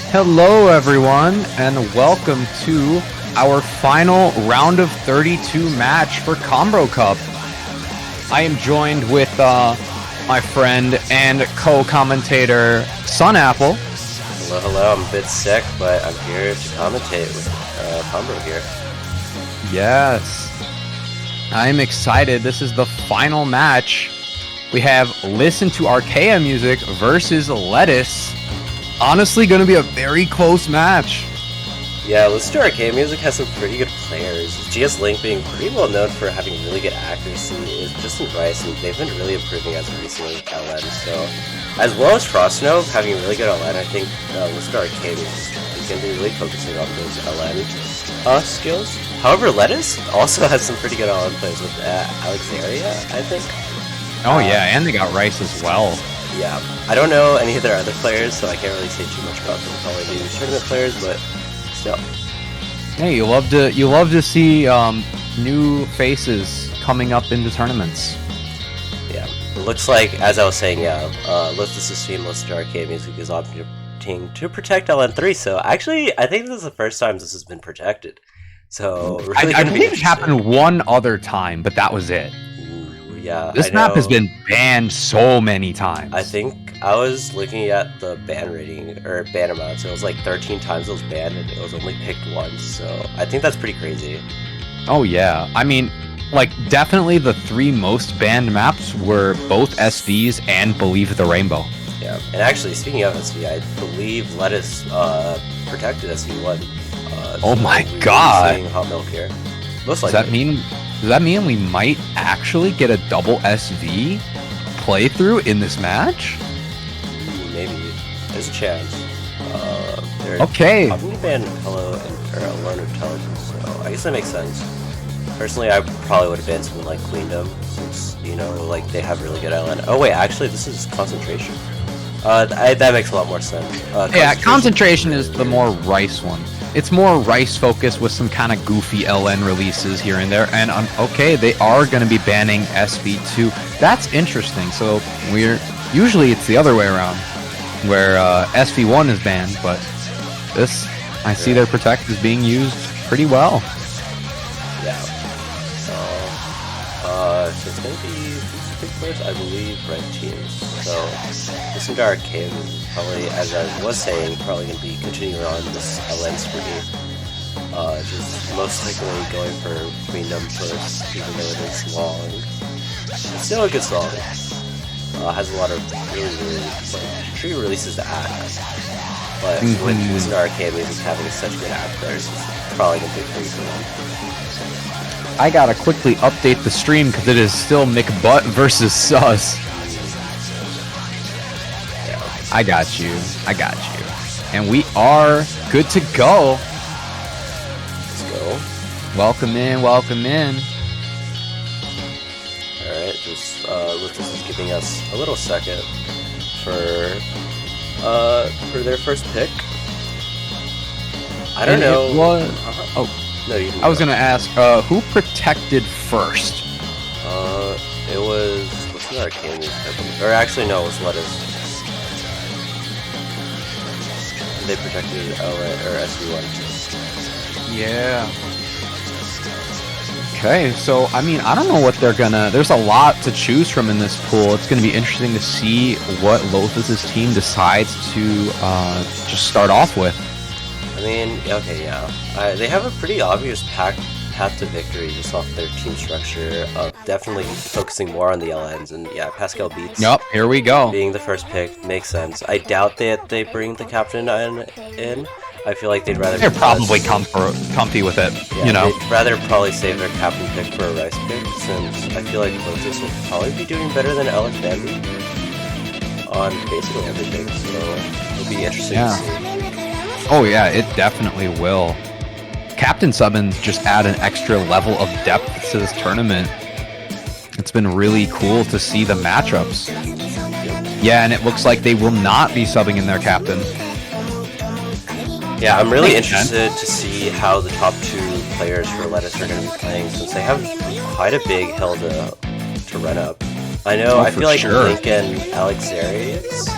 Hello everyone, and welcome to our final round of 32 match for Combro Cup. I am joined with my friend and co-commentator, Sunapple. Hello, I'm a bit sick, but I'm here to commentate with Combro here. Yes, I'm excited. This is the final match. We have Listen to Arcaea music versus Lettuce. Honestly, going to be a very close match. Yeah, Listen to Arcaea music has some pretty good players. GS Link being pretty well known for having really good accuracy is just in Rice, and they've been really improving as of recently with LN. So, as well as Frostno having really good LN, I think Listen to Arcaea is going to be really focusing on those LN skills. However, Lettuce also has some pretty good LN players with Alexaria, I think. Oh yeah, and they got Rice as well. Yeah, I don't know any of their other players, so I can't really say too much about them. Probably new tournament players, but still. Hey, you love to see new faces coming up into tournaments. Yeah, it looks like, as I was saying, Lettuce's team, Listen to Arcaea music, is opting to protect LN3. So actually, I think this is the first time this has been protected. So really I believe it happened one other time, but that was it. Yeah, this map has been banned so many times. I think I was looking at the ban rating, or ban amount, so it was like 13 times it was banned, and it was only picked once, so I think that's pretty crazy. Oh yeah, I mean, like, definitely the three most banned maps were both SVs and Believe the Rainbow. Yeah, and actually, speaking of SV, I believe Lettuce protected SV1. Oh my god! Hot Milk here. Most Does likely. Does that mean we might actually get a double SV playthrough in this match? Maybe. There's a chance. Okay. Probably banned Hello and Alone Intelligence, so I guess that makes sense. Personally, I probably would have banned something like Queendom, since, you know, like, they have really good LN. Oh wait, actually, this is Concentration. That makes a lot more sense. Yeah, Concentration is the more Rice one. It's more Rice focused with some kind of goofy LN releases here and there. And okay, they are going to be banning SV2. That's interesting. So usually it's the other way around, where SV1 is banned, but this, I see their Protect is being used pretty well. Yeah. So it's going to be these big players, I believe, red teams. So Listen to Arcaea, probably, as I was saying, probably going to be continuing on this LN spree. Just most likely going for Queendom first, even though it is long. It's still a good song. Has a lot of really like, true releases to add. But with Listen to Arcaea music having such good act players, it's probably going to be pretty cool. I gotta quickly update the stream because it is still McButt versus Sus. I got you. And we are good to go. Let's go. Welcome in. Alright, just Lucas is giving us a little second for their first pick. I don't know. No, you can I was gonna ask, who protected first? It was Listen to Arcaea music, or actually no, it was Lettuce. They protected LA or SV1. Yeah. Okay, so I mean, I don't know what they're gonna. There's a lot to choose from in this pool. It's gonna be interesting to see what Lothus's team decides to just start off with. I mean, okay, yeah. They have a pretty obvious path to victory just off their team structure of definitely focusing more on the LNs, and yeah, Pascal Beats. Yep, here we go. Being the first pick makes sense. I doubt that they bring the captain in. I feel like they'd rather... They're probably comfy with it, yeah, you know. They'd rather probably save their captain pick for a Rice pick, since I feel like Lotus will probably be doing better than Alex Bambi on basically everything, so it'll be interesting to see. Oh yeah, it definitely will. Captain Summons just add an extra level of depth to this tournament. It's been really cool to see the matchups. Yeah, and it looks like they will not be subbing in their captain. Yeah, I'm really interested to see how the top two players for Lettuce are going to be playing, since they have quite a big hill to run up. I know. Oh, I for feel like sure. Link and Alexarius.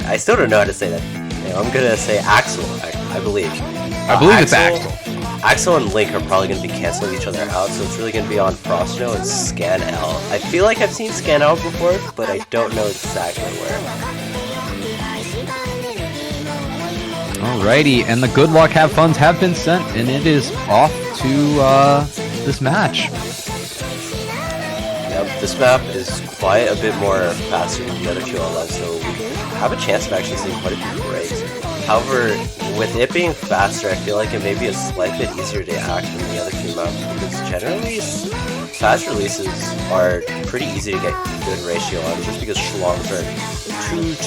I still don't know how to say that. name. I'm gonna say Axel. I believe. I believe it's Axel. Axel and Link are probably gonna be canceling each other out, so it's really gonna be on Frostno and Scan L. I feel like I've seen Scan L before, but I don't know exactly where. Alrighty, and the good luck have funds have been sent, and it is off to this match. Yep, this map is quite a bit more faster than the other two LFs, so we have a chance of actually seeing quite a few breaks. However, with it being faster, I feel like it may be a slight bit easier to act than the other two maps, because generally, fast releases are pretty easy to get good ratio on, just because schlongs are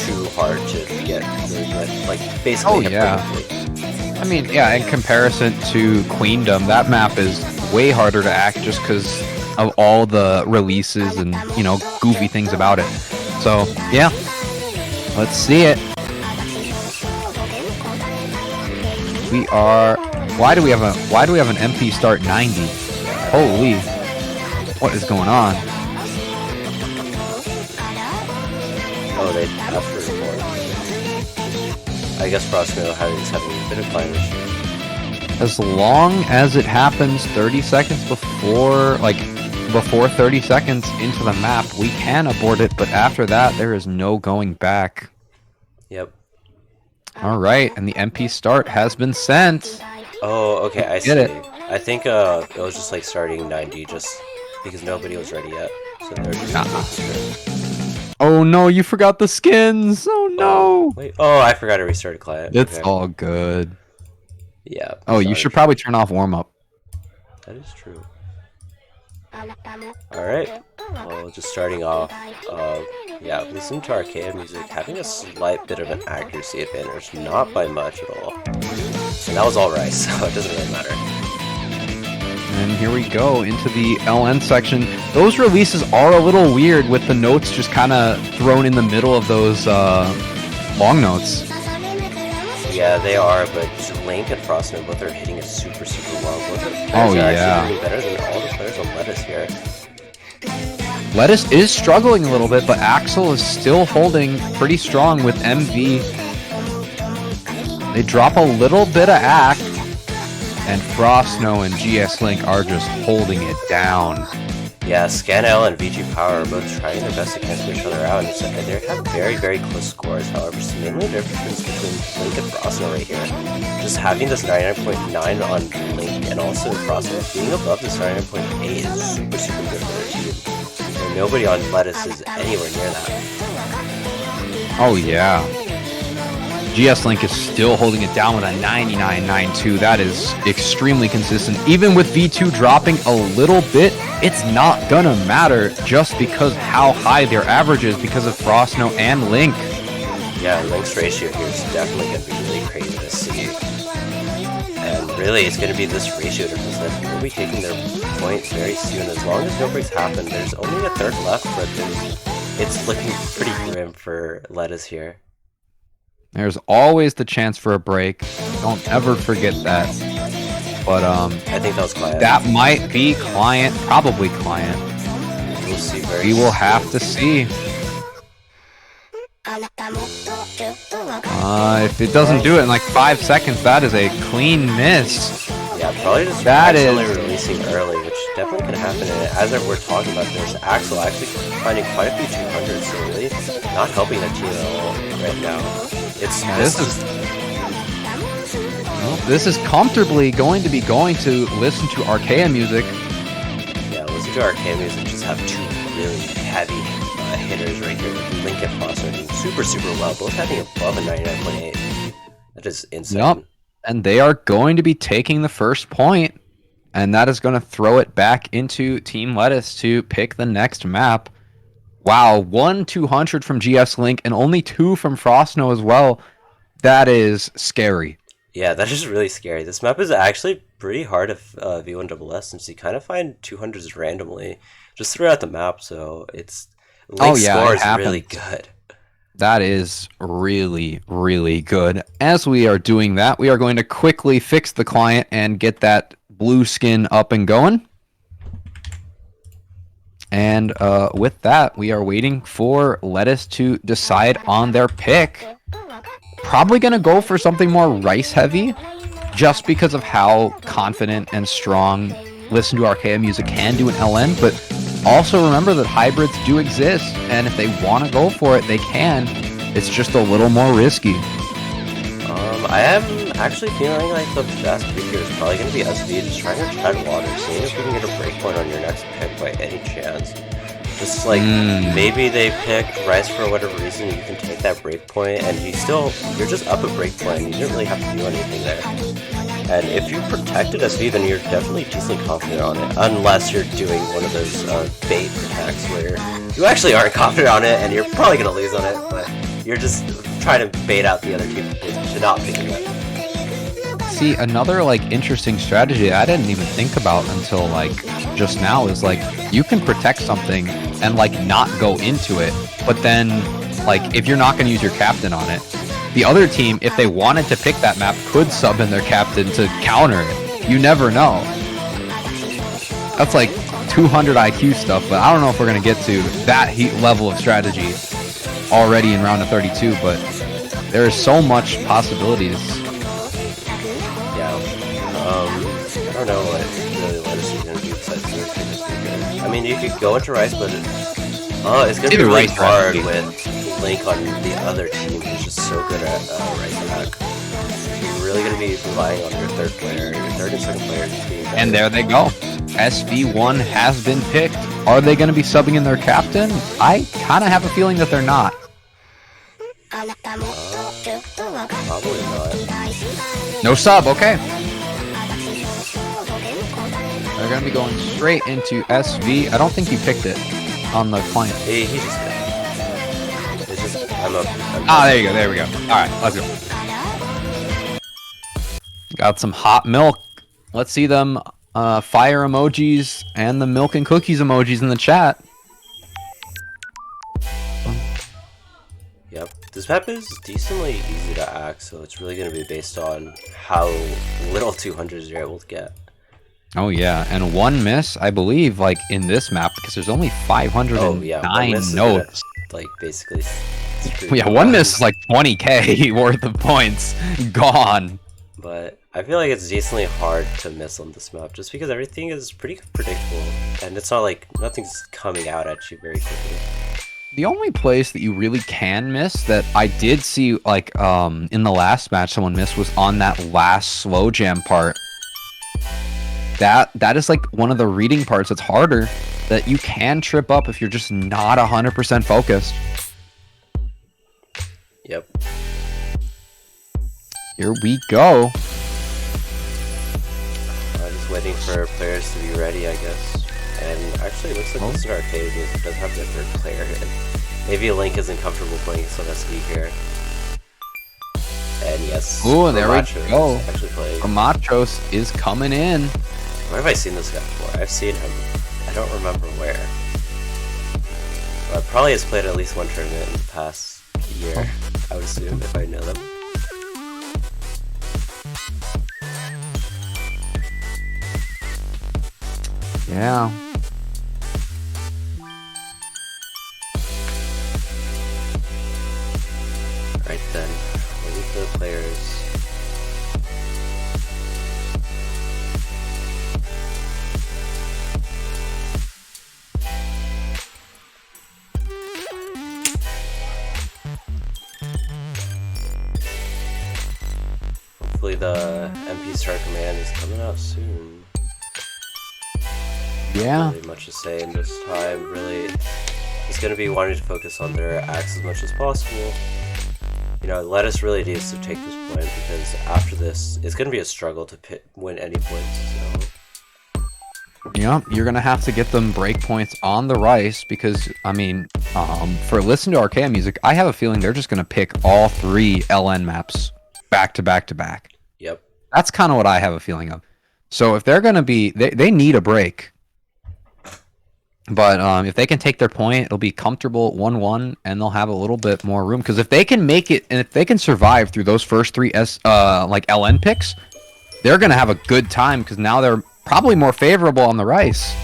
too hard to get really good. Like, basically, Oh, yeah. perfectly. I mean, yeah, in comparison to Queendom, that map is way harder to act just because of all the releases and, you know, goofy things about it. So, yeah, let's see it. We are... Why do we have an MP start 90? Holy... What is going on? Oh, they asked for more. I guess Frostno is having a bit of client issue. As long as it happens 30 seconds before 30 seconds into the map, we can abort it, but after that, there is no going back. Yep. Alright, and the MP start has been sent. Oh, okay, I see. Get it. I think it was just like starting 90 just because nobody was ready yet. So they're just Oh no, you forgot the skins! Oh no! Wait, oh, I forgot to restart a client. It's Okay. all good. Yeah. Oh, you should probably turn off warm-up. That is true. Alright. Well, just starting off, yeah, listen to arcaea music, having a slight bit of an accuracy advantage, not by much at all. And that was all right, so it doesn't really matter. And here we go into the LN section. Those releases are a little weird with the notes just kind of thrown in the middle of those long notes. Yeah, they are, but Link and Frostno both are hitting it super well. Both are Oh, yeah. actually doing better than all the players on Lettuce here. Lettuce is struggling a little bit, but Axel is still holding pretty strong with MV. They drop a little bit of act, and Frostno and GS Link are just holding it down. Yeah, ScanL and VG Power are both trying their best to cancel each other out, and they have very close scores. However, it's mainly the difference between Link and Frostno right here. Just having this 99.9 on Link and also Frostno being above this 99.8 is super good for their team. And nobody on Lettuce is anywhere near that. Oh yeah. GS Link is still holding it down with a 99.92. That is extremely consistent. Even with V2 dropping a little bit, it's not gonna matter just because how high their average is because of Frostno and Link. Yeah, Link's ratio here is definitely gonna be really crazy to see. And really, it's gonna be this ratio difference that will be taking their points very soon. As long as no breaks happen, there's only a third left, but it's looking pretty grim for Lettuce here. There's always the chance for a break. Don't ever forget that. But I think that was Client. that might be Client, probably Client. We'll see very We will soon. have to see. If it doesn't do it in like 5 seconds, that is a clean miss. Yeah, probably just That accidentally is- releasing early, which definitely could happen. And as we're talking about, there's Axel actually finding quite a few 200s, so really not helping the team at all right now. This is comfortably going to be going to listen to arcaea music. Yeah, listen to arcaea music. Just have two really heavy hitters right here with Link and Frostno doing super well, both having above a 99.8. That is insane. Yup. And they are going to be taking the first point, and that is going to throw it back into Team Lettuce to pick the next map. Wow, 1 200 from GS Link and only 2 from Frostno as well. That is scary. Yeah, that is really scary. This map is actually pretty hard of V1SS since you kind of find 200s randomly just throughout the map, so it's Link's score is really good. That is really good. As we are doing that, we are going to quickly fix the client and get that blue skin up and going. And with that, we are waiting for Lettuce to decide on their pick. Probably going to go for something more rice heavy, just because of how confident and strong Listen to Arcaea Music can do an LN, but also remember that hybrids do exist, and if they want to go for it, they can. It's just a little more risky. I am actually feeling like the best pick here is probably going to be SV, just trying to tread water, seeing if we can get a breakpoint on your next pick by any chance. Just like, maybe they picked Rice for whatever reason, you can take that breakpoint, and you're just up a breakpoint, you didn't really have to do anything there. And if you protected SV, then you're definitely decently confident on it, unless you're doing one of those bait attacks where you actually aren't confident on it, and you're probably going to lose on it, but you're just trying to bait out the other team to not picking it. See, another like interesting strategy I didn't even think about until like just now is like you can protect something and like not go into it, but then like if you're not going to use your captain on it, the other team, if they wanted to pick that map, could sub in their captain to counter it. You never know. That's like 200 IQ stuff, but I don't know if we're going to get to that heat level of strategy already in round of 32, but there is so much possibilities. Yeah, I don't know what really Lettuce is going to do besides doing this weekend. I mean, you could go into Rice, but it's going to be really hard with Link on the other team who's just so good at Rice attack. You're really going to be relying on your third player, your third and second player just being better. And there they go. SV1 has been picked. Are they going to be subbing in their captain? I kind of have a feeling that they're not. Probably not. No sub, okay. They're going to be going straight into SV. I don't think you picked it on the client. He just did. It's just, there you go, there we go. Alright, let's go. Got some hot milk. Let's see them fire emojis and the milk and cookies emojis in the chat. Yep. This map is decently easy to act, so it's really going to be based on how little 200s you're able to get. Oh yeah, and one miss, I believe, like in this map, because there's only 509 notes. Like basically. Yeah, one miss is like 20k worth of points gone. But I feel like it's decently hard to miss on this map, just because everything is pretty predictable, and it's not like nothing's coming out at you very quickly. The only place that you really can miss that I did see, like, in the last match someone missed was on that last slow jam part. That is, like, one of the reading parts that's harder, that you can trip up if you're just not 100% focused. Yep. Here we go. I'm just waiting for players to be ready, I guess. And actually, it looks like Listen to Arcaea Music does have their third player. Maybe Link isn't comfortable playing some SD here. And yes, ooh, there we go. Actually playing. Machos is coming in. Where have I seen this guy before? I've seen him. I don't remember where. But probably has played at least one tournament in the past year, I would assume, if I know them. Yeah. Right then, waiting for the players. Hopefully the MP Star Command is coming out soon. Yeah. Really much the same this time. Really, it's going to be wanting to focus on their acts as much as possible. You know, Lettuce really needs to take this point, because after this, it's going to be a struggle to win any points. So. Yeah, you're going to have to get them breakpoints on the Rice, because, I mean, for Listen to Arcaea Music, I have a feeling they're just going to pick all 3 LN maps back to back to back. Yep. That's kind of what I have a feeling of. So if they're going to be, they need a break. But if they can take their point, it'll be comfortable 1-1, and they'll have a little bit more room. Because if they can make it, and if they can survive through those first 3 like LN picks, they're gonna have a good time. Because now they're probably more favorable on the Rice.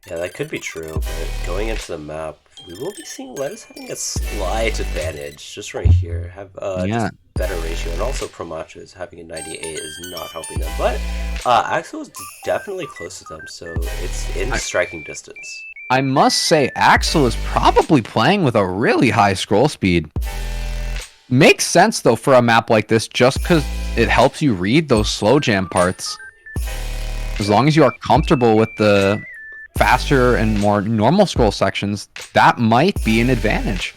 Yeah, that could be true, but going into the map, we will be seeing Lettuce having a slight advantage just right here. Have Yeah. just better ratio, and also Promacho's having a 98 is not helping them. But Axel is definitely close to them, so it's in striking distance. I must say, Axel is probably playing with a really high scroll speed. Makes sense, though, for a map like this, just because it helps you read those slow jam parts. As long as you are comfortable with the faster and more normal scroll sections, that might be an advantage.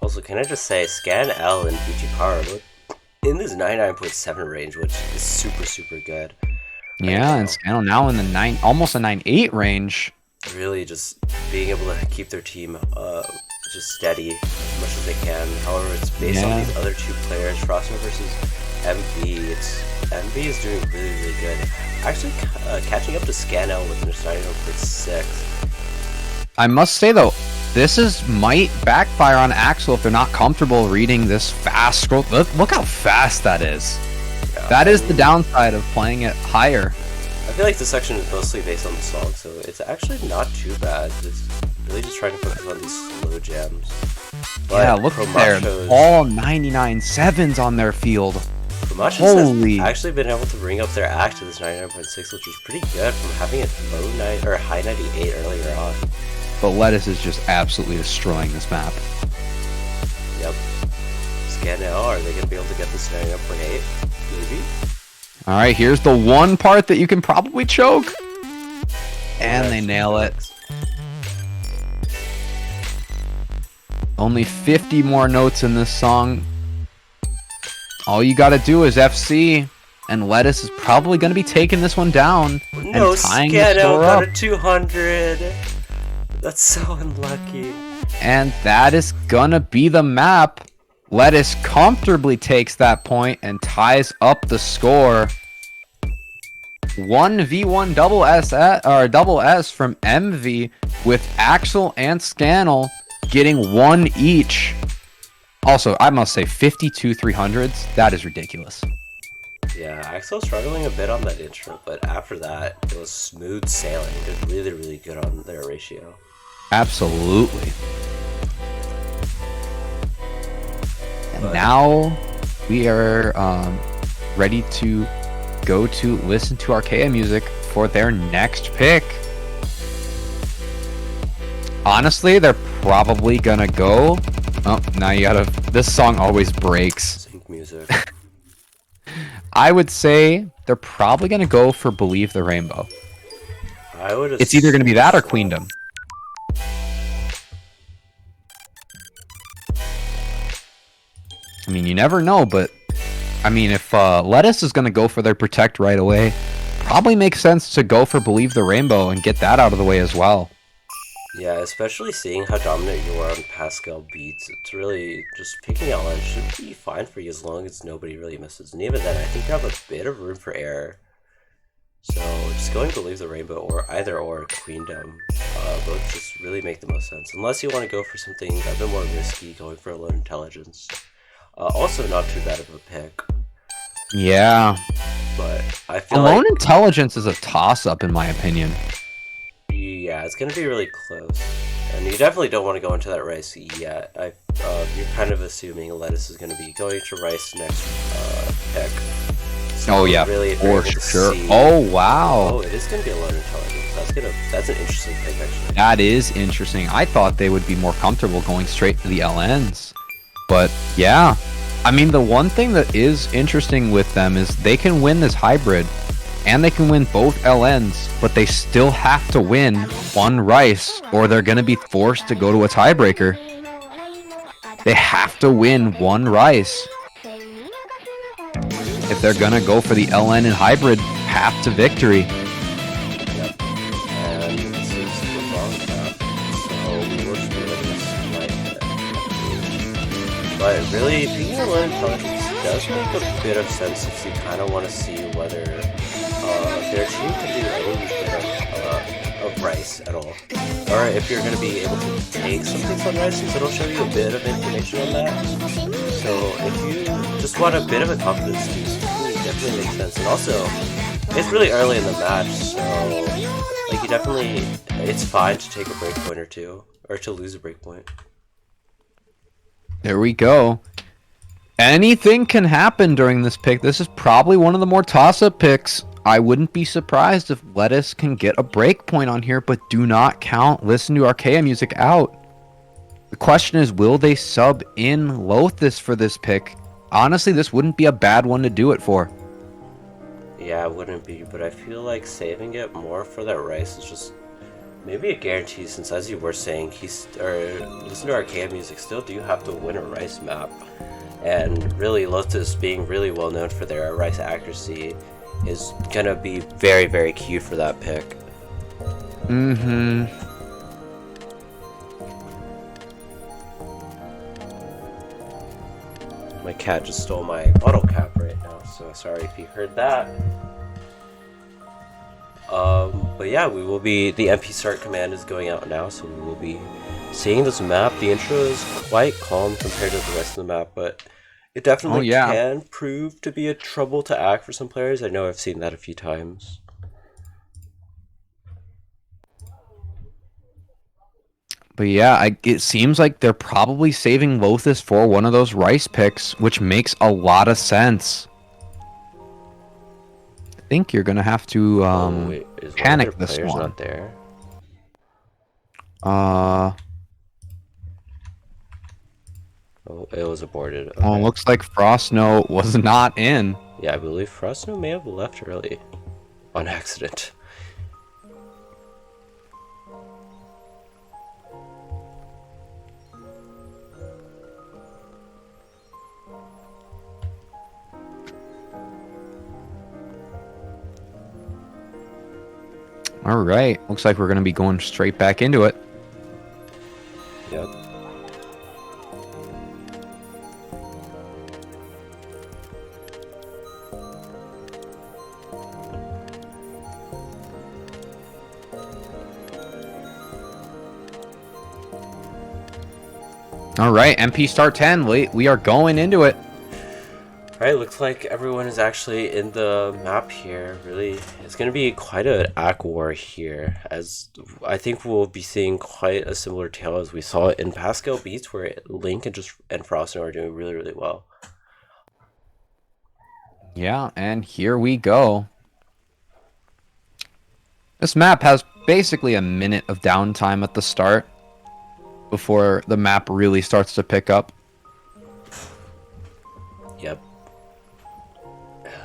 Also, can I just say, Scan L and BG Power in this 99.7 range, which is super good. Yeah, and Scannel now in the almost a 9.8 range. Really just being able to keep their team just steady as much as they can. However, it's based on these other two players, Frostner versus MV. MV is doing really good. Actually, catching up to Scan L with an 99.6. I must say, though, this might backfire on Axel if they're not comfortable reading this fast scroll. Look how fast that is. Yeah, that is the downside of playing it higher. I feel like this section is mostly based on the song, so it's actually not too bad. It's really just trying to focus on these slow jams. But yeah, look there. All 99 sevens on their field. Promacho's has actually been able to bring up their act to this 99.6, which is pretty good from having a high 98 earlier on. But Lettuce is just absolutely destroying this map. Yep. Scan L, are they going to be able to get this 99.8? Maybe? Alright, here's the one part that you can probably choke. And they nail it. Only 50 more notes in this song. All you gotta do is FC, and Lettuce is probably gonna be taking this one down and tying the score up. Got a 200. That's so unlucky. And that is gonna be the map. Lettuce comfortably takes that point and ties up the score. 1v1 double S from MV with Axel and Scannel getting one each. Also, I must say 52 300s, that is ridiculous. Yeah, Axel struggling a bit on that intro, but after that, it was smooth sailing. Did really good on their ratio. Absolutely. And now we are ready to go to listen to Arcaea music for their next pick. Honestly, they're probably gonna go. Oh, now you gotta. This song always breaks. Sync music. I would say they're probably gonna go for Believe the Rainbow. It's either gonna be that or Queendom. I mean, you never know, but I mean, if Lettuce is gonna go for their Protect right away, probably makes sense to go for Believe the Rainbow and get that out of the way as well. Yeah, especially seeing how dominant you are on Pascal beats, it's really just picking out line should be fine for you as long as nobody really misses. And even then, I think you have a bit of room for error. So just going to Believe the Rainbow or either or Queendom, both just really make the most sense. Unless you want to go for something a bit more risky, going for a low intelligence. Also not too bad of a pick. Yeah. But I feel Alone Intelligence is a toss-up in my opinion. Yeah, it's going to be really close. And you definitely don't want to go into that Rice yet. You're kind of assuming Lettuce is going to be going to Rice next pick. So oh yeah, really for sure. Oh wow. Oh, it is going to be a Lone Intelligence. That's an interesting pick actually. That is interesting. I thought they would be more comfortable going straight to the LNs. But yeah. I mean, the one thing that is interesting with them is they can win this hybrid. And they can win both LNs, but they still have to win one Rice, or they're going to be forced to go to a tiebreaker. They have to win one Rice if they're going to go for the LN and hybrid path to victory. Yep. And this is the wrong path, so we were But really, being a low intelligence does make a bit of sense if you kind of want to see whether their team can do any bit of Rice at all. Or if you're going to be able to take something from Rice, since it'll show you a bit of information on that. So if you just want a bit of a confidence boost, it definitely makes sense. And also, it's really early in the match, so Like, you definitely, it's fine to take a breakpoint or two, or to lose a breakpoint. There we go. Anything can happen during this pick. This is probably one of the more toss-up picks. I wouldn't be surprised if Lettuce can get a breakpoint on here, but do not count Listen to Arcaea music out. The question is, will they sub in Lothus for this pick? Honestly, this wouldn't be a bad one to do it for. Yeah, it wouldn't be, but I feel like saving it more for that Rice is just maybe a guarantee, since as you were saying, Listen to Arcaea music still do have to win a Rice map. And really, Lotus being really well known for their Rice accuracy is gonna be very, very key for that pick. Mm-hmm. My cat just stole my bottle cap right now, so sorry if you heard that. But yeah, the MP start command is going out now, so we will be seeing this map. The intro is quite calm compared to the rest of the map, but it definitely can prove to be a trouble to act for some players. I know I've seen that a few times. But yeah, it seems like they're probably saving Lothus for one of those Rice picks, which makes a lot of sense. I think you're gonna have to panic this one. Not there. Oh, it was aborted. Okay. Oh, looks like Frostno was not in. Yeah, I believe Frostno may have left early on accident. All right, looks like we're gonna be going straight back into it. Yep. All right, MP start 10. We are going into it. Alright, looks like everyone is actually in the map here. Really, it's going to be quite an ACK war here, as I think we'll be seeing quite a similar tale as we saw in Pascal Beats, where Link and Frostno are doing really, really well. Yeah, and here we go. This map has basically a minute of downtime at the start before the map really starts to pick up. Yep.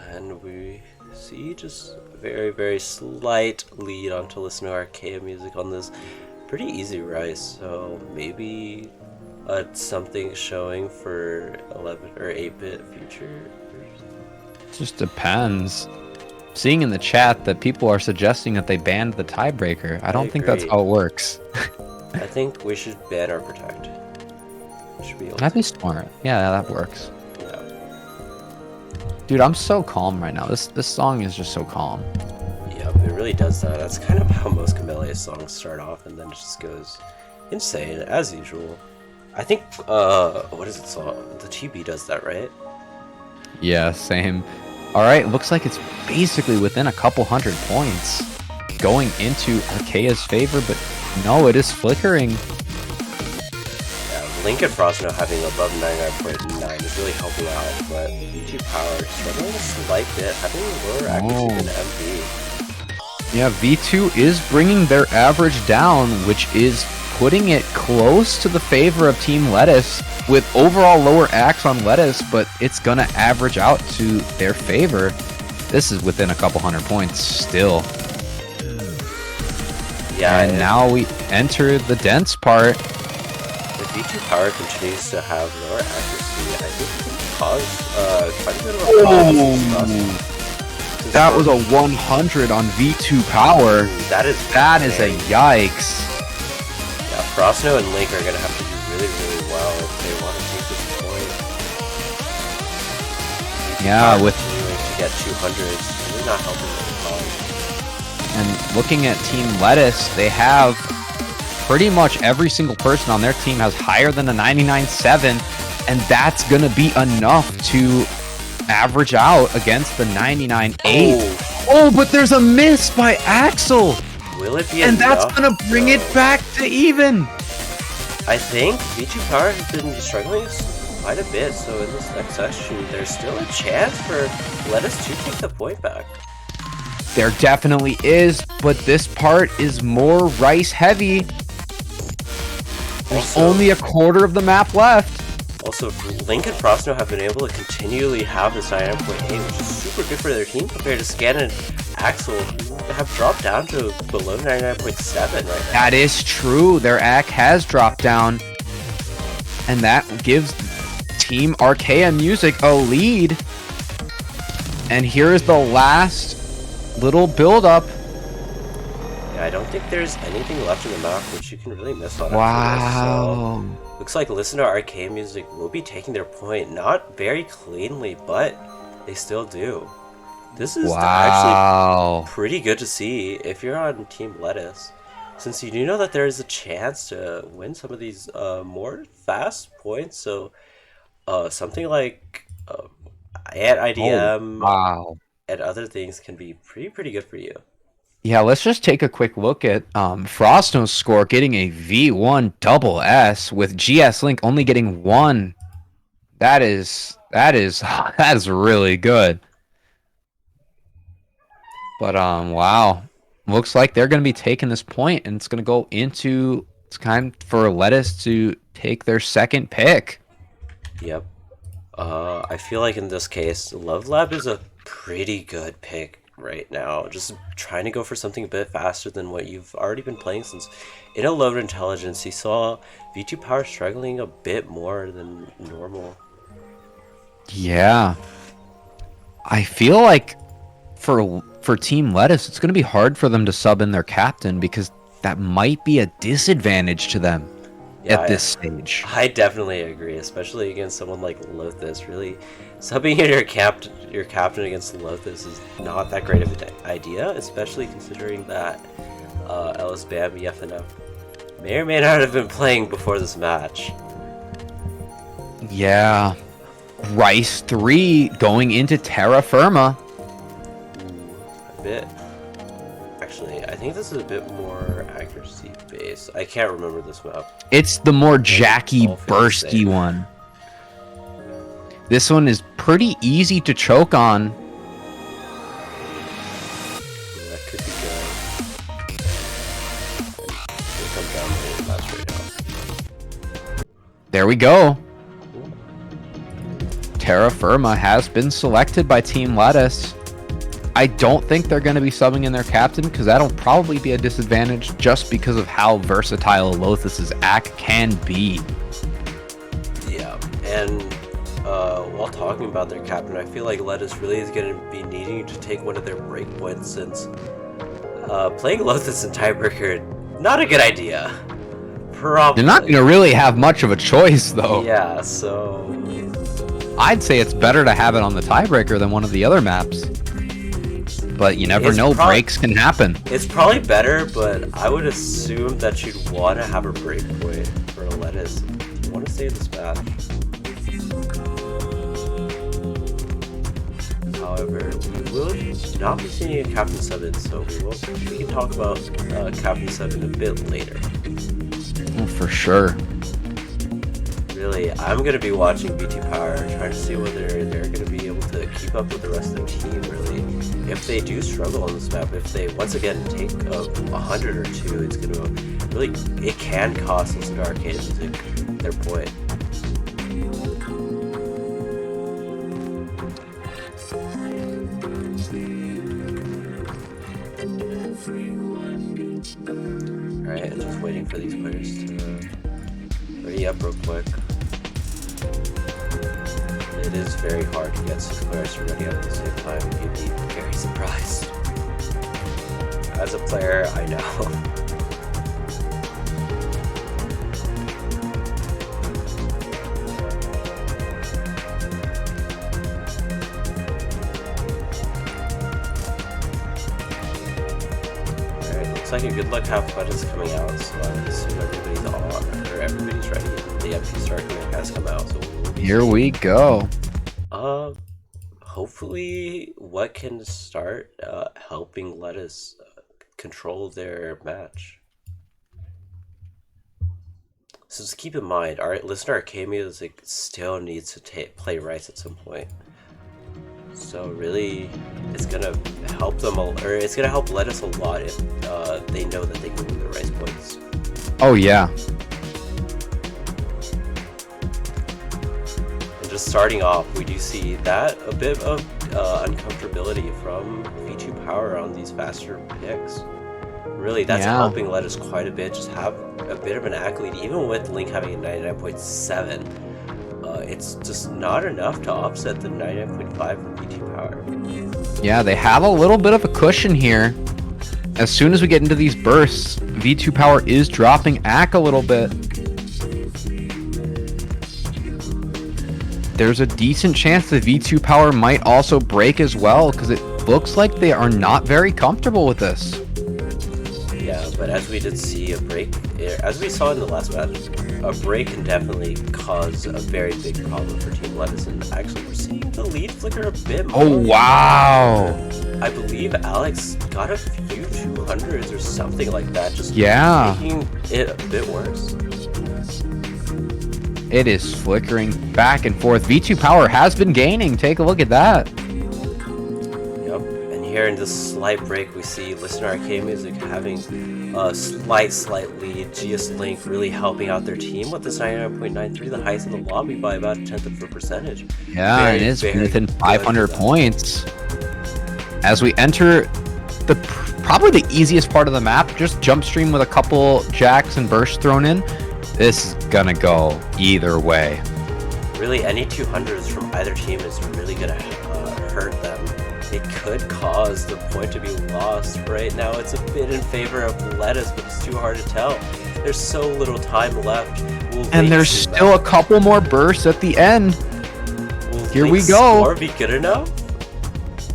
And we see just a very, very slight lead onto Listen to Arcaea music on this pretty easy Rice. So maybe something showing for 11 or 8-bit future. It just depends. Seeing in the chat that people are suggesting that they banned the tiebreaker. I don't think that's how it works. I think we should ban our protect. Should be able That'd be smart. Yeah, that works. Yeah. Dude, I'm so calm right now. This song is just so calm. Yep, it really does that. That's kind of how most Camellia songs start off, and then it just goes insane, as usual. I think, what is it called? The TB does that, right? Yeah, same. Alright, looks like it's basically within a couple hundred points going into Arcaea's favor, but no, it is flickering. Yeah, Link and Frostno having above 99.9 is really helping out, but V2 Power struggling a slight bit, having lower accuracy than MV. Yeah, V2 is bringing their average down, which is putting it close to the favor of Team Lettuce, with overall lower axe on Lettuce, but it's gonna average out to their favor. This is within a couple hundred points still. Yeah, and now we enter the dense part. If V2 Power continues to have lower accuracy, I think it can cause quite a bit of a problem. That was a 100 on V2 Power. That is a yikes. Yeah, Frostno and Link are gonna have to do really, really well if they want to take this point. Yeah, with continuing to get 200s, really not helping them at all. And looking at Team Lettuce, they have pretty much every single person on their team has higher than a 99.7, and that's gonna be enough to average out against the 99.8. Oh, but there's a miss by Axel. Will it be And enough? that's gonna bring it back to even. I think V2 Power has been struggling quite a bit, so in this next section, there's still a chance for Lettuce to take the point back. There definitely is, but this part is more rice heavy. There's only a quarter of the map left. Also, Link and Frostno have been able to continually have this 99.8, which is super good for their team compared to Scan and Axel, who have dropped down to below 99.7 right now. That is true. Their AC has dropped down, and that gives Team Arcaea Music a lead. And here is the last little build-up. Yeah, I don't think there's anything left in the map which you can really miss on. Wow. So, looks like Listen to Arcade Music will be taking their point, not very cleanly, but they still do. This is actually pretty good to see if you're on Team Lettuce, since you do know that there is a chance to win some of these more fast points. So something like at IDM and other things can be pretty good for you. Yeah, let's just take a quick look at Frostno's score, getting a V1 double S with GS Link only getting 1. That is really good. But wow, looks like they're going to be taking this point, and it's going to go into, it's time for Lettuce to take their second pick. Yep. I feel like in this case, Love Lab is a pretty good pick right now. Just trying to go for something a bit faster than what you've already been playing, since in a low intelligence, you saw V2 Power struggling a bit more than normal. Yeah. I feel like for Team Lettuce, it's going to be hard for them to sub in their captain, because that might be a disadvantage to them at this stage. I definitely agree, especially against someone like Lothus. Really, subbing in your captain against Lothus is not that great of an idea, especially considering that Ellis Bambi FNF may or may not have been playing before this match. Yeah. Rice 3 going into Terra Firma. A bit. Actually, I think this is a bit more accuracy based. I can't remember this map. It's the more Jackie bursty one. This one is pretty easy to choke on. That could be good. We'll come down to the match right now. There we go. Terra Firma has been selected by Team Lettuce. I don't think they're going to be subbing in their captain, because that'll probably be a disadvantage just because of how versatile Lothus's AC can be. Yeah, and while talking about their captain, I feel like Lettuce really is going to be needing to take one of their breakpoints, since playing Lothus in tiebreaker, not a good idea. Probably. They're not going to really have much of a choice, though. Yeah, so I'd say it's better to have it on the tiebreaker than one of the other maps. But you never know, breaks can happen. It's probably better, but I would assume that you'd want to have a breakpoint for Lettuce if you want to stay in this match. However, we will not be seeing a Captain 7, so we can talk about Captain 7 a bit later. Oh, for sure. Really, I'm going to be watching V2 Power, trying to see whether they're going to be able to keep up with the rest of their team, really. If they do struggle on this map, if they once again take 100 or 2, it's going to really, it can cost Listen to Arcade Music their point. Alright, and just waiting for these players to ready up real quick. It is very hard to get 6 players to ready up at the same time, and you'd be very surprised. As a player, I know. Alright, looks like a good luck half budget's coming out, so I assume everybody's on, or everybody's ready. The empty start command has come out, so here we go. Hopefully what can start helping Lettuce control their match. So just keep in mind, our listener arcade music still needs to play rice at some point. So really, it's gonna help them, or it's gonna help Lettuce a lot if they know that they can win the rice points. Oh yeah. And just starting off, we do see that a bit of uncomfortability from V2 Power on these faster picks. Really, that's helping Lettuce quite a bit. Just have a bit of an accolade, even with Link having a 99.7. It's just not enough to offset the 99.5 from V2 Power. Yeah, they have a little bit of a cushion here. As soon as we get into these bursts, V2 Power is dropping AC a little bit. There's a decent chance that V2 Power might also break as well, because it looks like they are not very comfortable with this. Yeah, but as we did see a break, as we saw in the last match, a break can definitely cause a very big problem for Team Lettuce, and actually we're seeing the lead flicker a bit more. Oh, wow! I believe Alex got a few 200s or something like that, just making it a bit worse. It is flickering back and forth. V2 Power has been gaining. Take a look at that. Yep, and here in this slight break, we see Listener Arcade Music having a slight lead. GS Link really helping out their team with this 99.93, the highest in the lobby by about 1/10 of a percentage. Yeah, it is within 500 points. As we enter the probably the easiest part of the map, just jump stream with a couple jacks and bursts thrown in. This is gonna go either way. Really, any 200s from either team is really gonna hurt them. It could cause the point to be lost. Right now, it's a bit in favor of Lettuce, but it's too hard to tell. There's so little time left. And there's still a couple more bursts at the end. Here we go. Will score be good enough?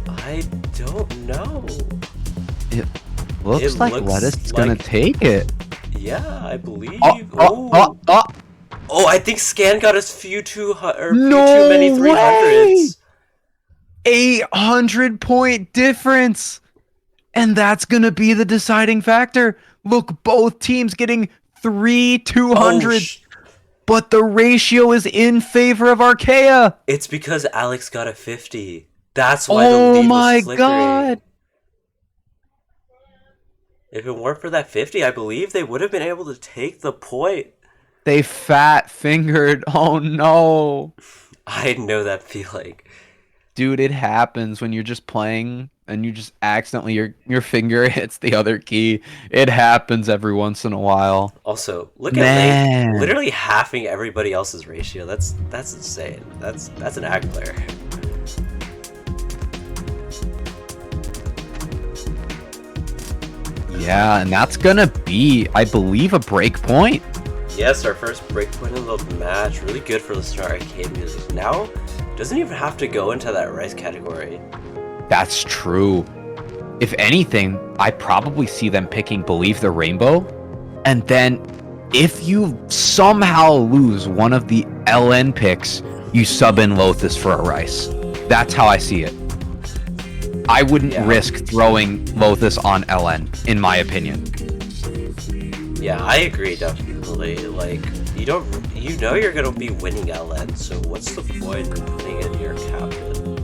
I don't know. It looks like Lettuce is gonna take it. Yeah, I believe. Oh, I think Scan got us few too no many 300s. 800-point difference. And that's going to be the deciding factor. Look, both teams getting 3 200s. But the ratio is in favor of Arcaea. It's because Alex got a 50. That's why the lead was flickering. God. If it weren't for that 50, I believe they would have been able to take the point. They fat fingered. Oh no. I know that feeling. Dude, it happens when you're just playing and you just accidentally your finger hits the other key. It happens every once in a while. Also, look at Link literally halving everybody else's ratio. That's insane. That's an ag player. Yeah, and that's gonna be, I believe, a break point. Yes, our first break point in the match. Really good for the Star Arcade Music. Now, doesn't even have to go into that rice category. That's true. If anything, I probably see them picking Believe the Rainbow. And then, if you somehow lose one of the LN picks, you sub in Lothus for a rice. That's how I see it. I wouldn't risk throwing Lothus on LN, in my opinion. Yeah, I agree, definitely. Like, you know you're gonna be winning LN, so what's the point in putting in your captain?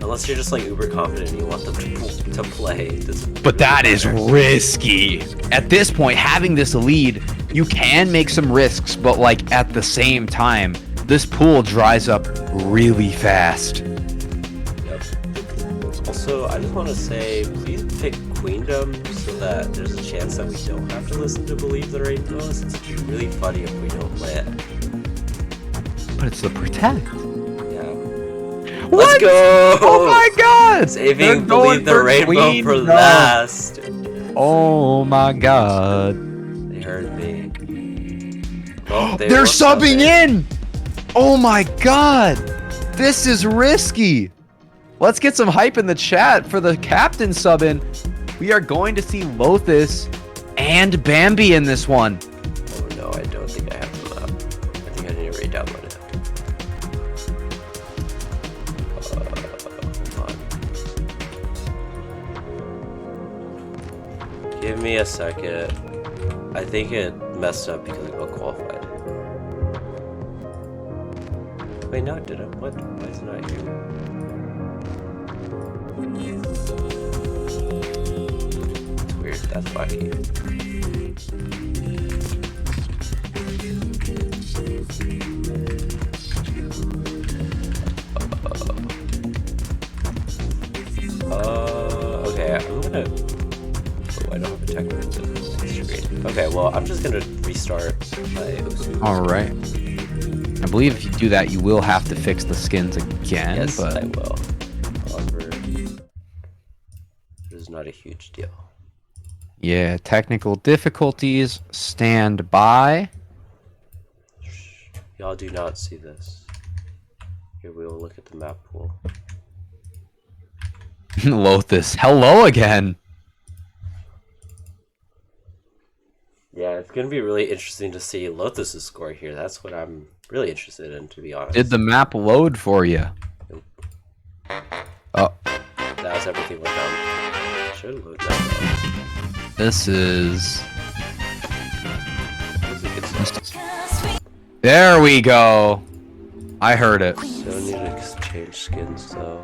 Unless you're just like uber confident and you want them to play. But that is risky. At this point, having this lead, you can make some risks, but like at the same time, this pool dries up really fast. Also, I just want to say, please pick Queendom so that there's a chance that we don't have to listen to Believe the Rainbow. It's really funny if we don't play it. But it's the Protect. Yeah. What? Let's go! Oh my god! Saving Believe the Rainbow for last. Oh my god. They heard me. Well, they're subbing in! Oh my god! This is risky! Let's get some hype in the chat for the captain sub in. We are going to see Lothus and Bambi in this one. Oh no, I don't think I have the map. I think I need to re-download it. Hold on. Give me a second. I think it messed up because I got qualified. Wait, no, it didn't. What? Why is it not here? It's weird. That's wacky. Okay, I'm gonna... Oh, I don't have a technical screen. Okay, well, I'm just gonna restart my Osu. Alright. I believe if you do that, you will have to fix the skins again, Yes, but... I will. However, it is not a huge deal. Yeah, technical difficulties, stand by. Y'all do not see this. Here, we will look at the map pool. Lothus, hello again! Yeah, it's gonna be really interesting to see Lothus' score here. That's what I'm really interested in, to be honest. Did the map load for you? Nope. Oh, That was everything went down. Should load that this is... though. This is a good start. There we go! I heard it. Still need to exchange skins though.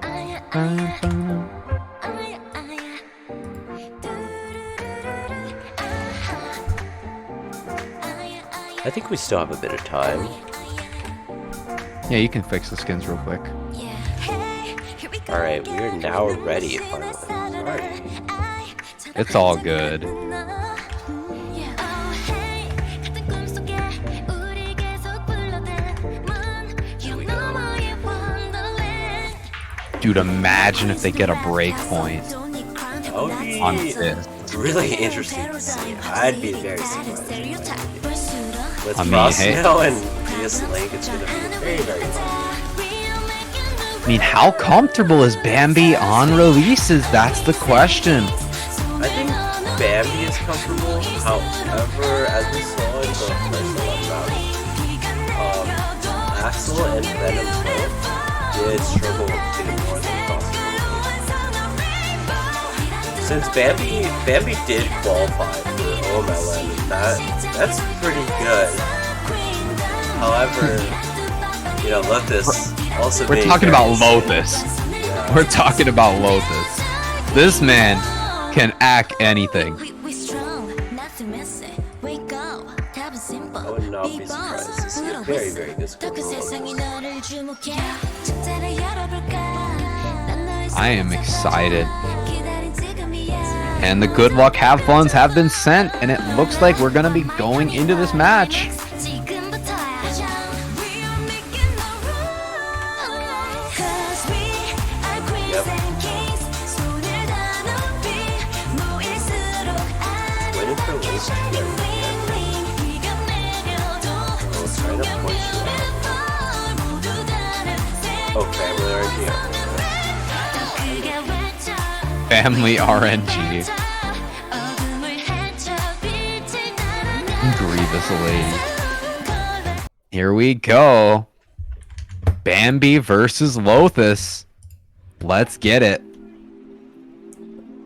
I think we still have a bit of time. Yeah, you can fix the skins real quick. Alright, we are now ready finally. Sorry. It's all good. Here we go. Dude, imagine if they get a break point That would be on this. really interesting to see. I'd be very surprised. With I mean, Frost hey. Snow and DS Link, it's gonna be very, very fun. I mean, how comfortable is Bambi on releases? That's the question. I think Bambi is comfortable. However, as we saw in the first round, Axel and Venom both did struggle a bit more than Frost. Since Bambi did qualify for OMLN, that's pretty good. However, you know, Lothus also We're being talking very about Lothus. Yeah. We're talking about Lothus. This man can act anything. I would not be surprised to see a very, very good score for Lothus. I am excited. And the good luck have funs have been sent, and it looks like we're gonna be going into this match. Yep. Waiting for Link to get Oh, trying to point you out. Oh, family RNG. Family RNG. Grievous lady. Here we go. Bambi versus Lothus. Let's get it.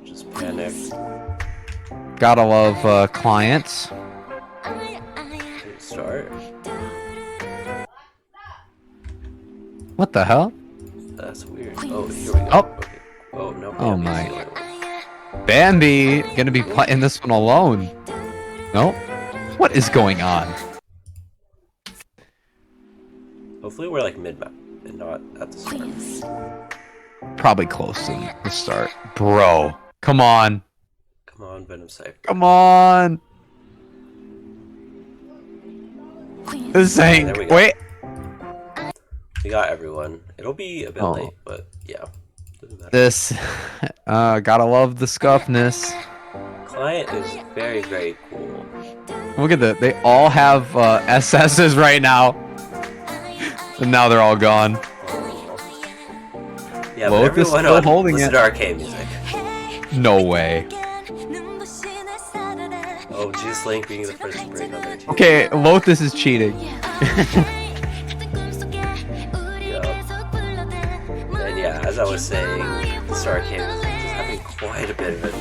Just panic. Gotta love clients. Good start. What the hell? That's weird. Oh, here we go. Oh. Okay. Oh, no. Oh Bambi's my. the only one. Bambi gonna be playing this one alone. Nope. What is going on? Hopefully we're like mid-map and not at the start. Probably close to the start. Bro, come on. Come on, Venom Cypher. Come on. This ain't. There we go. Wait. We got everyone. It'll be a bit Oh. late, but yeah. Doesn't matter. This. Gotta love the scuffness. Client is very, very cool. Look at that. They all have SSs right now. And now they're all gone. Yeah, but Lothus everyone still on holding listen it. to arcade music. No way. Oh, Juice Link being the first to break on their team. Okay, Lothus is cheating. And yeah, as I was saying, this arcade was just having quite a bit of an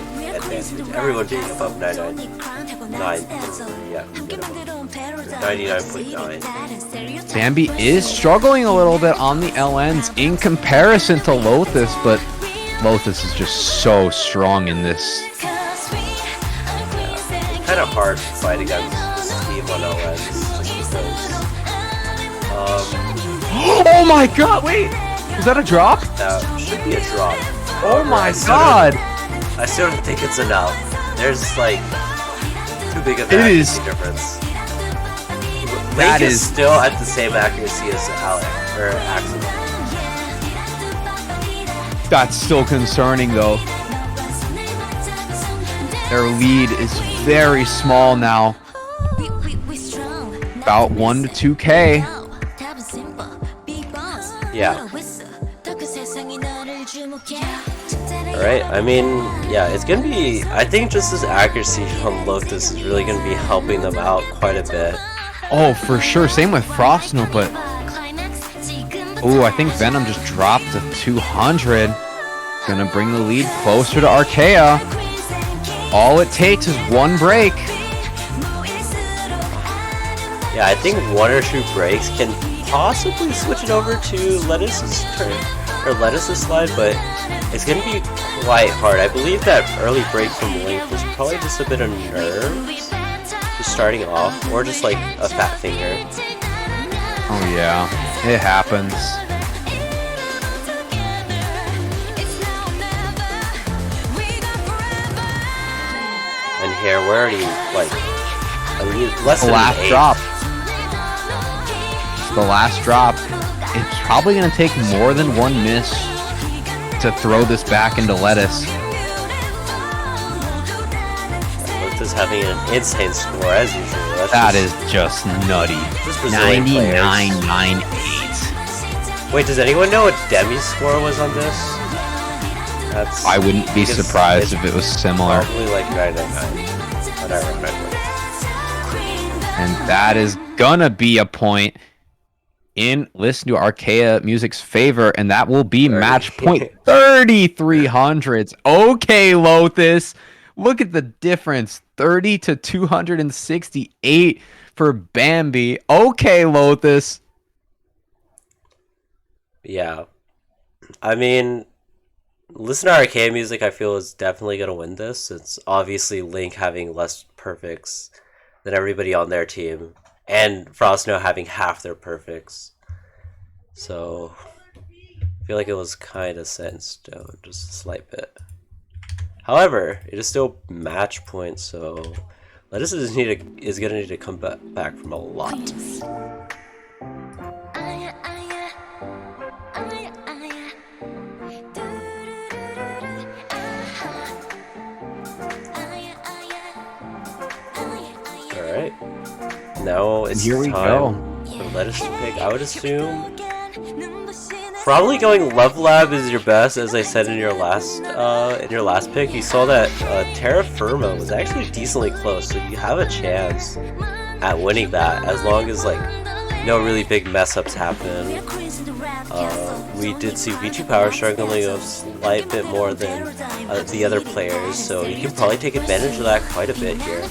advantage. Everyone being above 99, yeah, 99.9. Bambi is struggling a little bit on the LNs in comparison to Lotus, but Lotus is just so strong in this. Kind of hard to fight against this team on LNs just because. Oh my god, wait! Is that a drop? That should be a drop. Oh my god! I still don't think it's enough. There's like too big of an accuracy difference. Link is still at the same accuracy as Alex or Axel. That's still concerning though. Their lead is very small now. About 1 to 2K. Yeah. Alright, I mean, yeah, it's gonna be, I think just this accuracy on Lotus is really gonna be helping them out quite a bit. Oh, for sure. Same with Frostno, but... Oh, I think Venom just dropped to 200. Gonna bring the lead closer to Arcaea. All it takes is one break. Yeah, I think 1 or 2 breaks can possibly switch it over to Lettuce's turn, or Lettuce's slide, but it's gonna be quite hard. I believe that early break from Link was probably just a bit of nerves, just starting off, or just like a fat finger. Oh yeah, it happens. And here we're already like, I mean, less than the last 8. drop. The last drop. It's probably gonna take more than one miss to throw this back into Lettuce. Lettuce having an insane score as usual. That is just nutty. 99.98. Wait, does anyone know what Demi's score was on this? That's, I wouldn't be surprised if it was similar. Probably like 999. Whatever, 999. And that is gonna be a point in Listen to Arcaea Music's favor, and that will be match point 3300s. Okay, Lotus. Look at the difference. 30 to 268 for Bambi. Okay, Lotus. Yeah. I mean, Listen to Arcaea Music, I feel, is definitely going to win this. It's obviously Link having less perfects than everybody on their team, and Frostno having half their perfects. So, I feel like it was kind of set in stone, just a slight bit. However, it is still match point, so Lettuce is going to need to come back from a lot. Alright, now it's time for Lettuce to pick. I would assume probably going Love Lab is your best, as I said in your last pick. You saw that Terra Firma was actually decently close, so you have a chance at winning that as long as like no really big mess ups happen. We did see VTupower struggling a slight bit more than the other players, so you can probably take advantage of that quite a bit here.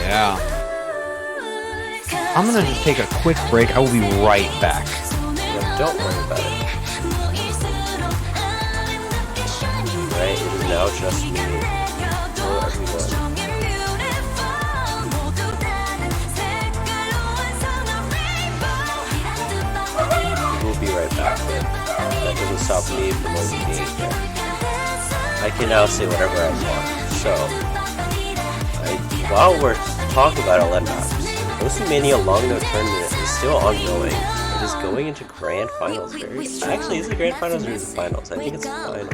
Yeah. I'm gonna just take a quick break. I will be right back. Yeah, don't worry about it. Right, it is now just me. Hello, everyone. We'll be right back, but that doesn't stop me from only being here. I can now say whatever I want. So, while we're talking about LN maps, Mania Long No Tournament is still ongoing. It is going into Grand Finals. Actually, is it Grand Finals or is it Finals? I think it's Finals.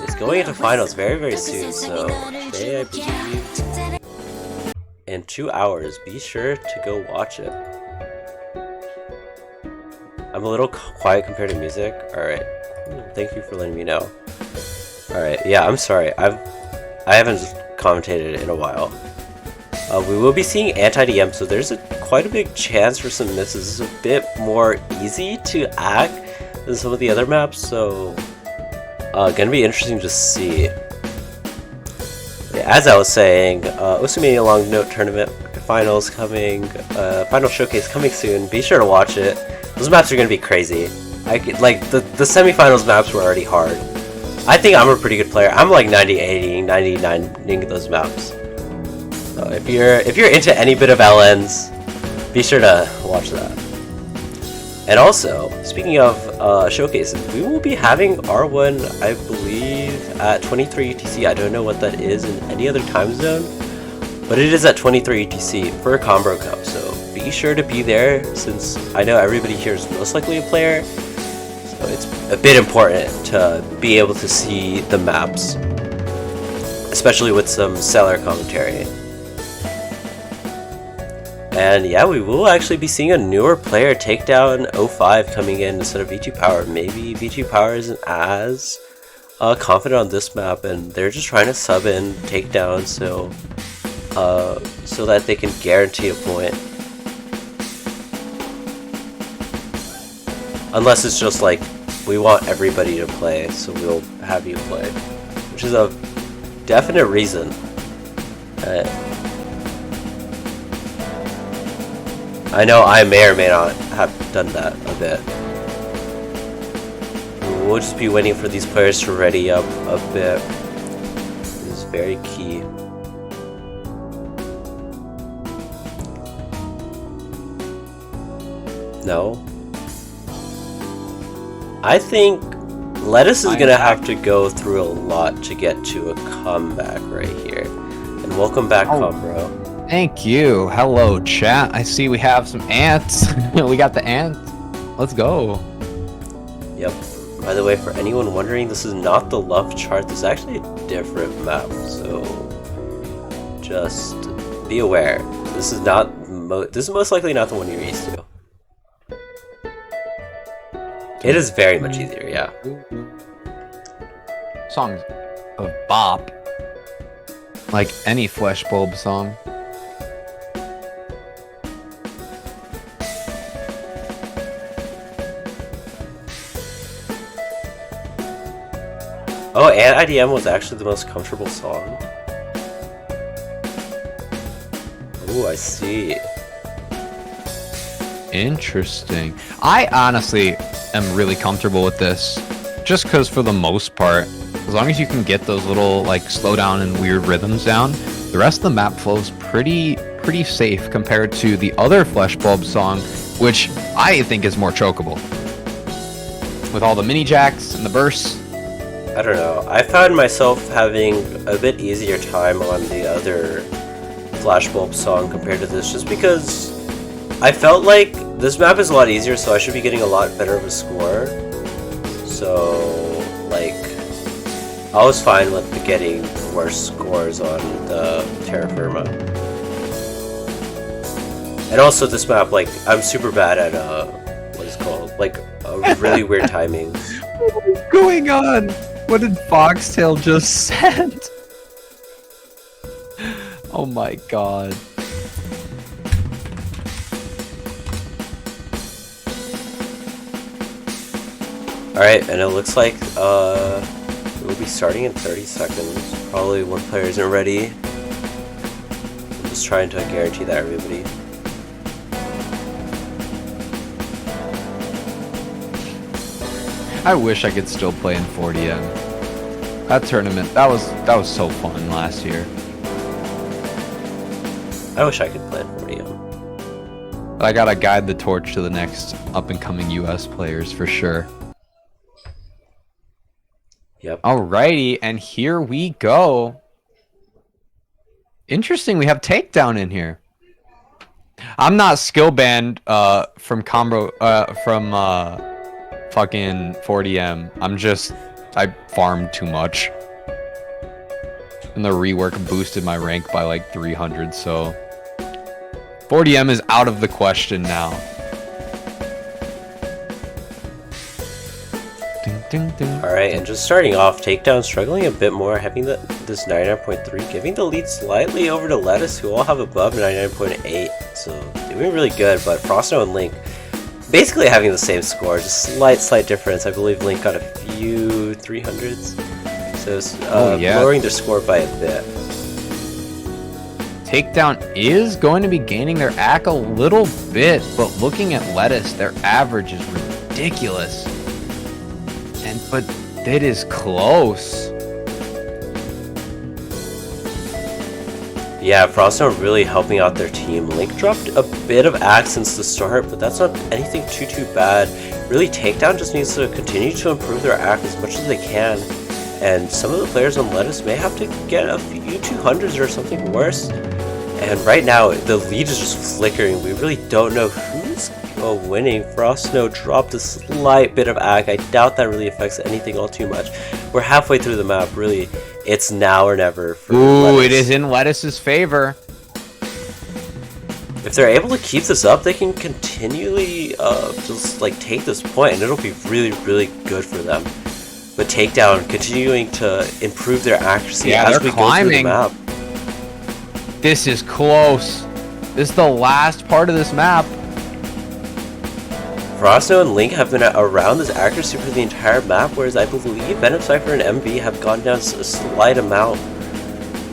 It's going into Finals very, very soon, so today I believe in 2 hours. Be sure to go watch it. I'm a little quiet compared to music. Alright. Thank you for letting me know. Alright, yeah, I'm sorry. I haven't commentated in a while. We will be seeing anti-DM, so there's quite a big chance for some misses. It's a bit more easy to act than some of the other maps, so gonna be interesting to see. As I was saying, Osumania Long Note Tournament finals coming, final showcase coming soon. Be sure to watch it. Those maps are gonna be crazy. Like the semifinals maps were already hard. I think I'm a pretty good player. I'm like 90-80, 99ing those maps. So if you're into any bit of LNs, be sure to watch that. And also, speaking of showcases, we will be having R1, I believe, at 23 UTC. I don't know what that is in any other time zone, but it is at 23 UTC for Combro Cup. So be sure to be there, since I know everybody here is most likely a player. So it's a bit important to be able to see the maps, especially with some seller commentary. And yeah, we will actually be seeing a newer player take down 05 coming in instead of V2 Power. Maybe V2 Power isn't as confident on this map, and they're just trying to sub in takedowns so that they can guarantee a point. Unless it's just like, we want everybody to play, so we'll have you play. Which is a definite reason. I know I may or may not have done that a bit. We'll just be waiting for these players to ready up a bit. This is very key. No? I think Lettuce is gonna have to go through a lot to get to a comeback right here. And welcome back, Combro. Thank you. Hello, chat. I see we have some ants. We got the ant. Let's go. Yep. By the way, for anyone wondering, this is not the love chart. This is actually a different map, so just be aware. This is not. This is most likely not the one you're used to. It is very much easier, yeah. Songs of bop, like any Flesh Bulb song. Oh, and IDM was actually the most comfortable song. Ooh, I see. Interesting. I honestly am really comfortable with this, just because for the most part, as long as you can get those little like slowdown and weird rhythms down, the rest of the map flows pretty safe compared to the other Flesh Bulb song, which I think is more chokeable. With all the mini jacks and the bursts. I don't know. I found myself having a bit easier time on the other Flashbulb song compared to this, just because I felt like this map is a lot easier, so I should be getting a lot better of a score. So, like, I was fine with getting worse scores on the Terra Firma. And also this map, like, I'm super bad at, what is it called? Like, a really weird timing. What is going on? What did Foxtail just said? Oh my god. Alright, and it looks like we'll be starting in 30 seconds. Probably one player isn't ready. I'm just trying to guarantee that everybody. I wish I could still play in 40M. That tournament, that was so fun last year. I wish I could play in 40M. But I gotta guide the torch to the next up-and-coming US players for sure. Yep. Alrighty, and here we go. Interesting, we have Takedown in here. I'm not skill banned from Combro from fucking 40M. I farmed too much. And the rework boosted my rank by like 300, so 40M is out of the question now. Alright, and just starting off, Takedown struggling a bit more, having this 99.3, giving the lead slightly over to Lettuce, who all have above 99.8, so doing really good, but Frostno and Link basically having the same score, just slight difference. I believe Link got a few 300s, so it's lowering their score by a bit. Takedown is going to be gaining their AC a little bit, but looking at Lettuce, their average is ridiculous. But it is close. Yeah, Froststone really helping out their team. Link dropped a bit of AC since the start, but that's not anything too bad. Really, Takedown just needs to continue to improve their AC as much as they can. And some of the players on Lettuce may have to get a few 200s or something worse. And right now, the lead is just flickering. We really don't know who's winning. Frostsnow dropped a slight bit of AC. I doubt that really affects anything all too much. We're halfway through the map. Really, it's now or never for Lettuce. It is in Lettuce's favor. If they're able to keep this up, they can continually just like take this point, and it'll be really good for them. But Takedown continuing to improve their accuracy as we go through the map. This is close. This is the last part of this map. Frostsnow and Link have been around this accuracy for the entire map, whereas I believe Venom Cypher and MB have gone down a slight amount.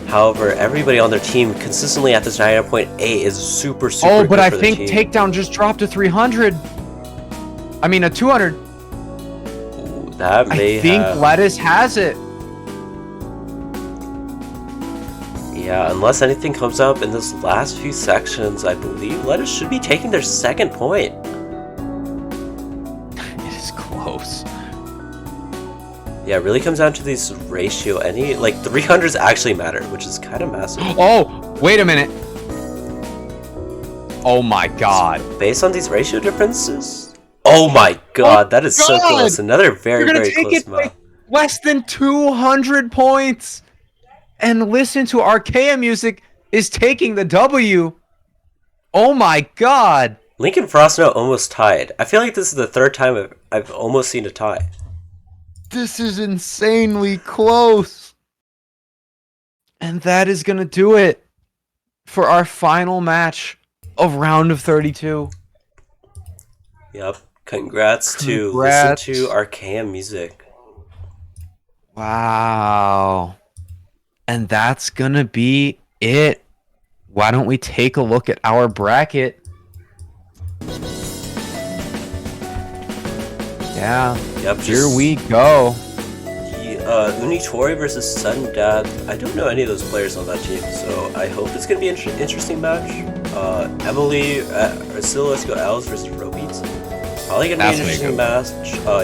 However, everybody on their team consistently at this 99.8 is super Oh, but good I for think the team. Takedown just dropped to 300. I mean, a 200. Ooh, that may I think Lettuce has it. Yeah, unless anything comes up in this last few sections, I believe Lettuce should be taking their second point. It is close. Yeah, it really comes down to this ratio. Any, like, 300s actually matter, which is kind of massive. Oh, wait a minute. Oh my god. So based on these ratio differences? Oh my god, that is so close. Another very close map. Less than 200 points. And Listen to Arcaea Music is taking the W. Oh my god. Link and Frostsnow almost tied. I feel like this is the third time I've almost seen a tie. This is insanely close. And that is going to do it for our final match of round of 32. Yep. Congrats. To Listen to Arcaea Music. Wow. And that's going to be it. Why don't we take a look at our bracket? Yeah. Yep. Here we go. Unitori versus Sudden Death. I don't know any of those players on that team, so I hope it's going to be an interesting match. Emily, Let's Els versus Robeats. Probably going to be an interesting match.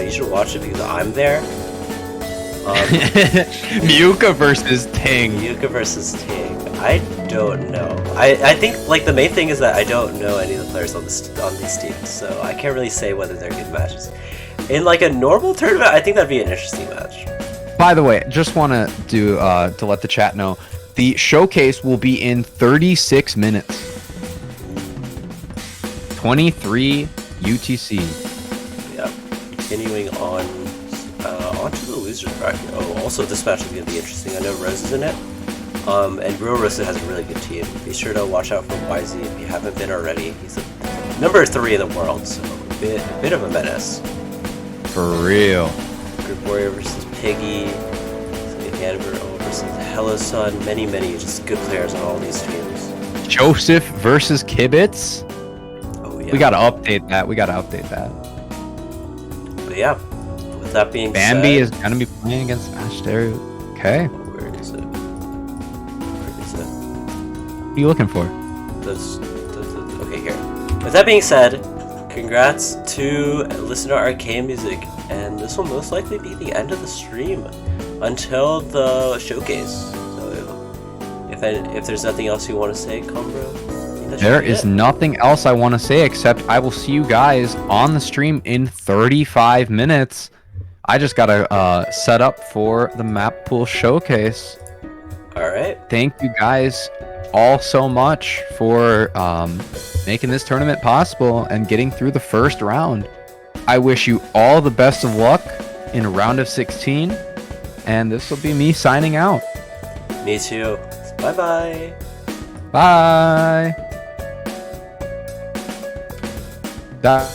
You should watch it because I'm there. Miyuka versus Ting. Miyuka versus Ting. I don't know. I think like the main thing is that I don't know any of the players on these teams, so I can't really say whether they're good matches. In like a normal tournament, I think that'd be an interesting match. By the way, just want to do to let the chat know, the showcase will be in 36 minutes. 23 UTC. Yeah. Continuing on onto the losers bracket. Oh, also this match is going to be interesting. I know Rose is in it. And Real Rosa has a really good team. Be sure to watch out for YZ if you haven't been already. He's number 3 in the world, so a bit of a menace. For real. Group Warrior versus Piggy. Hanover versus Hello Sun. Many just good players on all these teams. Joseph versus Kibitz. Oh yeah. We gotta update that. But yeah. With that being Bambi said, is gonna be playing against Ashterry. Okay. Where is it? What are you looking for? Okay, here. With that being said, congrats to Listen to Arcaea Music, and this will most likely be the end of the stream until the showcase. So if there's nothing else you want to say, Combro, there is nothing else I want to say except I will see you guys on the stream in 35 minutes. I just gotta set up for the map pool showcase. All right. Thank you guys all so much for making this tournament possible and getting through the first round. I wish you all the best of luck in round of 16, and this will be me signing out. Me too. Bye-bye. Bye. Bye.